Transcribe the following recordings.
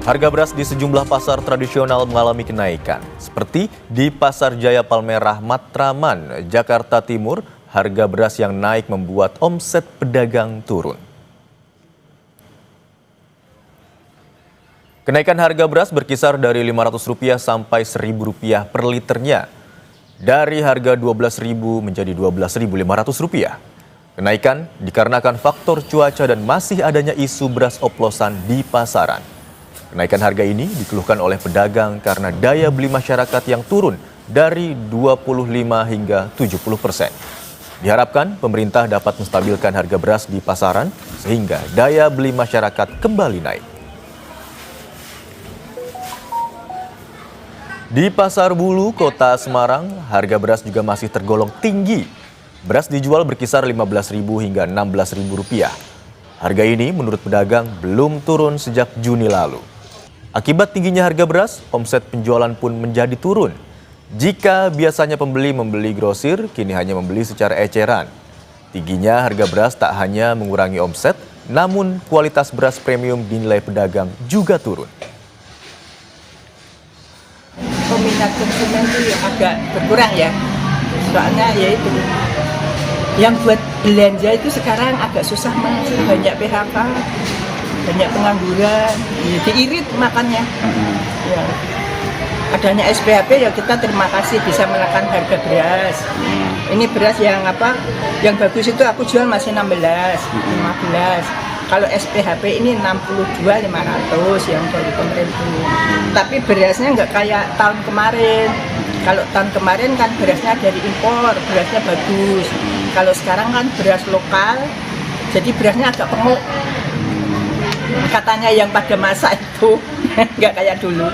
Harga beras di sejumlah pasar tradisional mengalami kenaikan. Seperti di Pasar Jaya Palmerah Matraman, Jakarta Timur, harga beras yang naik membuat omset pedagang turun. Kenaikan harga beras berkisar dari Rp500 sampai Rp1.000 per liternya. Dari harga Rp12.000 menjadi Rp12.500. Kenaikan dikarenakan faktor cuaca dan masih adanya isu beras oplosan di pasaran. Kenaikan harga ini dikeluhkan oleh pedagang karena daya beli masyarakat yang turun dari 25 hingga 70%. Diharapkan pemerintah dapat menstabilkan harga beras di pasaran sehingga daya beli masyarakat kembali naik. Di Pasar Bulu, Kota Semarang, harga beras juga masih tergolong tinggi. Beras dijual berkisar Rp15.000 hingga Rp16.000. Harga ini menurut pedagang belum turun sejak Juni lalu. Akibat tingginya harga beras, omset penjualan pun menjadi turun. Jika biasanya pembeli membeli grosir, kini hanya membeli secara eceran. Tingginya harga beras tak hanya mengurangi omset, namun kualitas beras premium dinilai pedagang juga turun. Peminat konsumen itu agak berkurang ya, soalnya ya itu yang buat belanja itu sekarang agak susah, mas. Banyak PHK, banyak pengangguran, diirit makannya. Ya. Adanya SPHP ya kita terima kasih bisa menekan harga beras. Ini beras yang yang bagus itu aku jual masih 16, 15. Kalau SPHP ini 62.500 yang dari pemerintah. Tapi berasnya nggak kayak tahun kemarin. Kalau tahun kemarin kan berasnya dari impor, berasnya bagus. Kalau sekarang kan beras lokal, jadi berasnya agak penguk. Katanya yang pada masa itu nggak kayak dulu.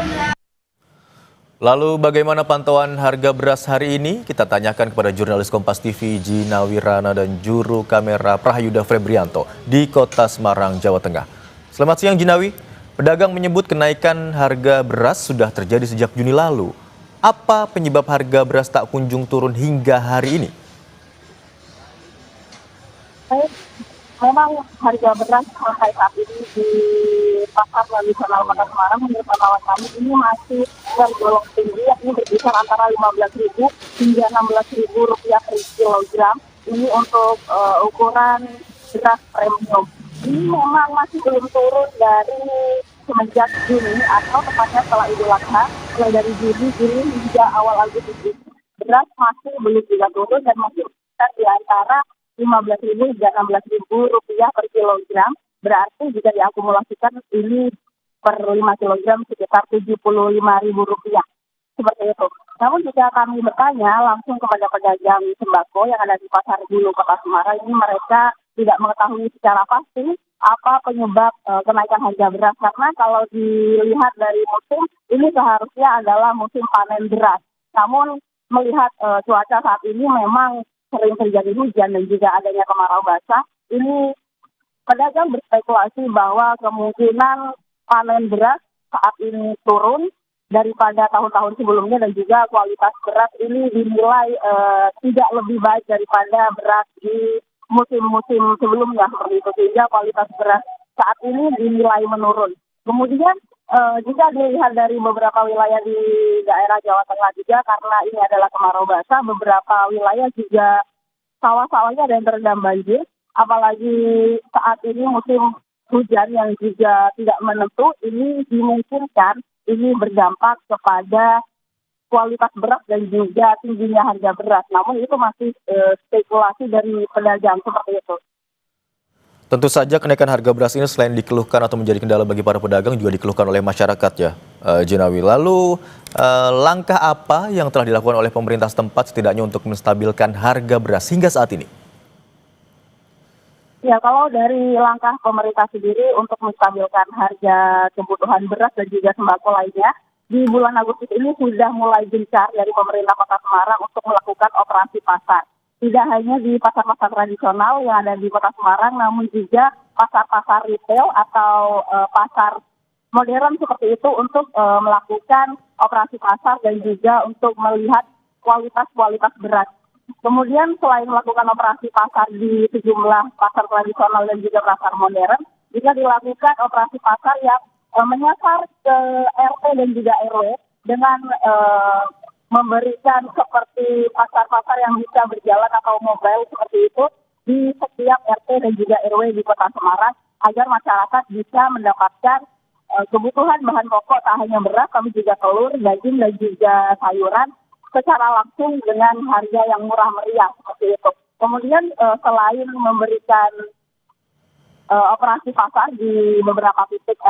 Lalu bagaimana pantauan harga beras hari ini? Kita tanyakan kepada jurnalis Kompas TV Gina Wirana dan juru kamera Prahyuda Febrianto di Kota Semarang, Jawa Tengah. Selamat siang Jinawi, pedagang menyebut kenaikan harga beras sudah terjadi sejak Juni lalu. Apa penyebab harga beras tak kunjung turun hingga hari ini? Memang harga beras sampai saat ini di pasar tradisional Kota Semarang menurut pantauan kami ini masih tergolong tinggi, yakni berkisar antara Rp15.000 hingga Rp16.000 per kilogram. Ini untuk ukuran beras premium. Ini memang masih belum turun dari semenjak Juni atau tepatnya setelah Idul Adha, mulai dari Juni hingga awal Agustus ini. Beras masih belum juga turun dan masih berkisar di antara Rp15.000 hingga Rp16.000 per kilogram. Berarti jika diakumulasikan ini per 5 kilogram sekitar Rp75.000. Seperti itu. Namun jika kami bertanya langsung kepada pedagang sembako yang ada di Pasar Bulu Kota Semarang, ini mereka tidak mengetahui secara pasti apa penyebab kenaikan harga beras. Karena kalau dilihat dari musim, ini seharusnya adalah musim panen beras. Namun melihat cuaca saat ini memang sering terjadi hujan dan juga adanya kemarau basah, ini pedagang berspekulasi bahwa kemungkinan panen beras saat ini turun daripada tahun-tahun sebelumnya dan juga kualitas beras ini dinilai tidak lebih baik daripada beras di musim-musim sebelumnya seperti itu, sehingga kualitas beras saat ini dinilai menurun. Kemudian jika dilihat dari beberapa wilayah di daerah Jawa Tengah juga, karena ini adalah kemarau basah, beberapa wilayah juga sawah-sawahnya ada yang terendam banjir, apalagi saat ini musim hujan yang juga tidak menentu, ini dimungkinkan ini berdampak kepada kualitas beras dan juga tingginya harga beras. Namun itu masih spekulasi dari pedagang seperti itu. Tentu saja kenaikan harga beras ini selain dikeluhkan atau menjadi kendala bagi para pedagang juga dikeluhkan oleh masyarakat ya, Jinawi. Lalu langkah apa yang telah dilakukan oleh pemerintah setempat setidaknya untuk menstabilkan harga beras hingga saat ini? Ya, kalau dari langkah pemerintah sendiri untuk menstabilkan harga kebutuhan beras dan juga sembako lainnya, di bulan Agustus ini sudah mulai gencar dari pemerintah Kota Semarang untuk melakukan operasi pasar. Tidak hanya di pasar-pasar tradisional yang ada di Kota Semarang, namun juga pasar-pasar retail atau pasar modern seperti itu untuk melakukan operasi pasar dan juga untuk melihat kualitas beras. Kemudian selain melakukan operasi pasar di sejumlah pasar tradisional dan juga pasar modern, juga dilakukan operasi pasar yang menyasar ke RT dan juga RW dengan memberikan seperti pasar-pasar yang bisa berjalan atau mobile seperti itu di setiap RT dan juga RW di Kota Semarang agar masyarakat bisa mendapatkan kebutuhan bahan pokok tak hanya beras tapi juga telur, daging dan juga sayuran secara langsung dengan harga yang murah meriah seperti itu. Kemudian selain memberikan operasi pasar di beberapa titik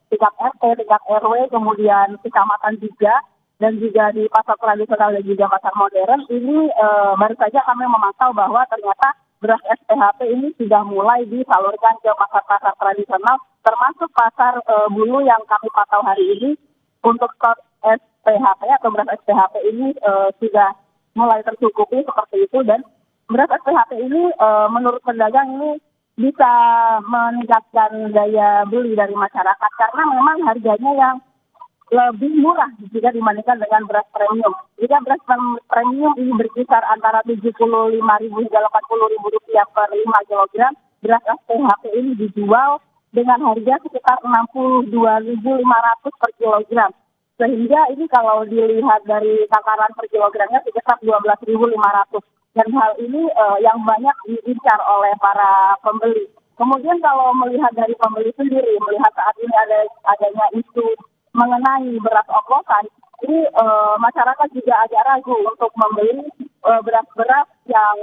tingkat RT, tingkat RW, kemudian kecamatan juga, dan juga di pasar tradisional dan juga pasar modern, ini baru saja kami memantau bahwa ternyata beras SPHP ini sudah mulai disalurkan ke pasar-pasar tradisional, termasuk pasar Bulu yang kami pantau hari ini. Untuk stok SPHP atau beras SPHP ini sudah mulai tercukupi seperti itu, dan beras SPHP ini menurut pedagang ini bisa meningkatkan daya beli dari masyarakat karena memang harganya yang lebih murah jika dibandingkan dengan beras premium. Jika beras premium ini berkisar antara Rp75.000 hingga Rp80.000 per 5 kg, beras SPHP ini dijual dengan harga sekitar Rp62.500 per kilogram. Sehingga ini kalau dilihat dari takaran per kilogramnya sekitar Rp12.500. Dan hal ini yang banyak diincar oleh para pembeli. Kemudian kalau melihat dari pembeli sendiri, melihat saat ini adanya isu mengenai beras oplosan, ini masyarakat juga agak ragu untuk membeli beras-beras yang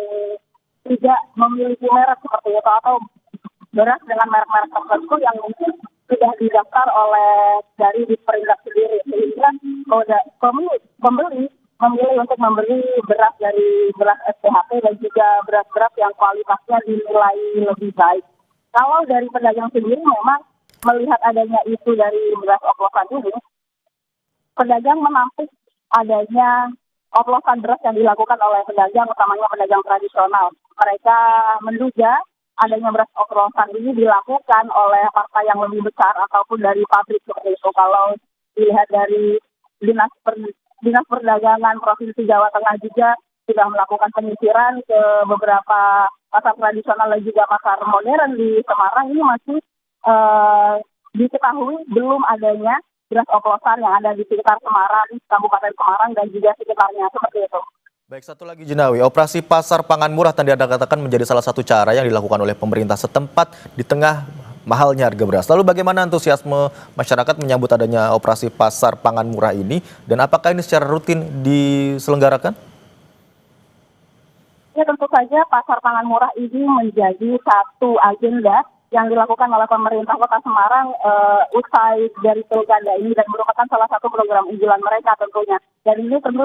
tidak memiliki merek seperti itu atau beras dengan merek-merek tertentu yang mungkin sudah didaftar oleh dari Disperindak sendiri. Sehingga pembeli memilih untuk membeli beras dari beras SPHP dan juga beras-beras yang kualitasnya dinilai lebih baik. Kalau dari pedagang sendiri memang melihat adanya isu dari beras oplosan ini, pedagang menampik adanya oplosan beras yang dilakukan oleh pedagang, utamanya pedagang tradisional. Mereka menduga adanya beras oplosan ini dilakukan oleh partai yang lebih besar ataupun dari pabrik seperti itu. Kalau dilihat dari Dinas Perdagangan Provinsi Jawa Tengah juga sudah melakukan penyisiran ke beberapa pasar tradisional dan juga pasar modern di Semarang. Ini masih diketahui belum adanya beras oplosan yang ada di sekitar Semarang, Kabupaten Semarang dan juga sekitarnya seperti itu. Baik, satu lagi Jinawi, operasi pasar pangan murah tadi Anda katakan menjadi salah satu cara yang dilakukan oleh pemerintah setempat di tengah mahalnya harga beras. Lalu bagaimana antusiasme masyarakat menyambut adanya operasi pasar pangan murah ini dan apakah ini secara rutin diselenggarakan? Ya, tentu saja pasar pangan murah ini menjadi satu agenda yang dilakukan oleh pemerintah Kota Semarang usai dari pilkada ini dan merupakan salah satu program unggulan mereka tentunya. Dan ini tentu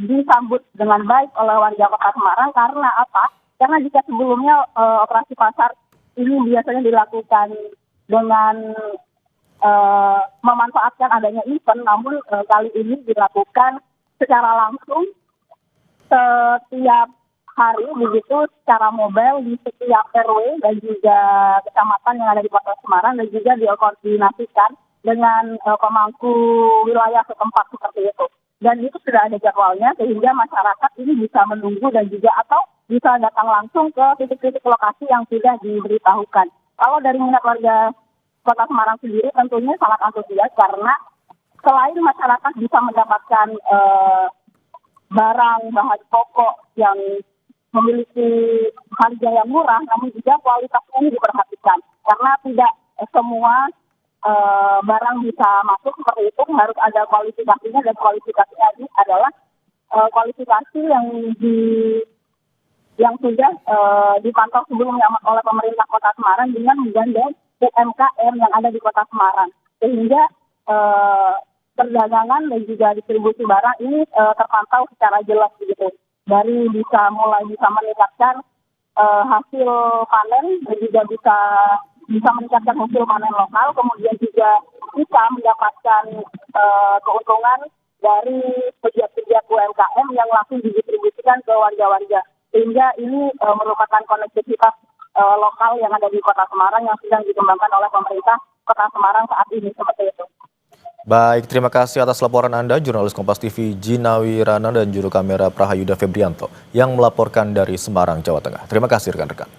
disambut dengan baik oleh warga Kota Semarang karena apa? Karena jika sebelumnya operasi pasar ini biasanya dilakukan dengan memanfaatkan adanya event, namun kali ini dilakukan secara langsung setiap hari begitu secara mobile di setiap RW dan juga kecamatan yang ada di Kota Semarang dan juga dikoordinasikan dengan pemangku wilayah setempat seperti itu. Dan itu sudah ada jadwalnya sehingga masyarakat ini bisa menunggu dan juga atau bisa datang langsung ke titik-titik lokasi yang sudah diberitahukan. Kalau dari minat warga Kota Semarang sendiri tentunya sangat antusias karena selain masyarakat bisa mendapatkan barang bahan pokok yang memiliki harga yang murah, namun juga kualitasnya ini diperhatikan. Karena tidak semua barang bisa masuk seperti itu, harus ada kualifikasinya dan kualifikasinya ini adalah kualifikasi yang sudah dipantau sebelumnya oleh pemerintah Kota Semarang dengan menggandeng UMKM yang ada di Kota Semarang. Sehingga perdagangan dan juga distribusi barang ini terpantau secara jelas begitu. Dari bisa meningkatkan hasil panen dan juga bisa meningkatkan hasil panen lokal, kemudian juga bisa mendapatkan keuntungan dari pegiat-pegiat UMKM yang langsung didistribusikan ke warga-warga. Sehingga ini merupakan konektivitas lokal yang ada di Kota Semarang yang sedang dikembangkan oleh pemerintah Kota Semarang saat ini seperti itu. Baik, terima kasih atas laporan Anda, jurnalis Kompas TV Jinawi Rana dan juru kamera Prahayuda Febrianto yang melaporkan dari Semarang, Jawa Tengah. Terima kasih rekan-rekan.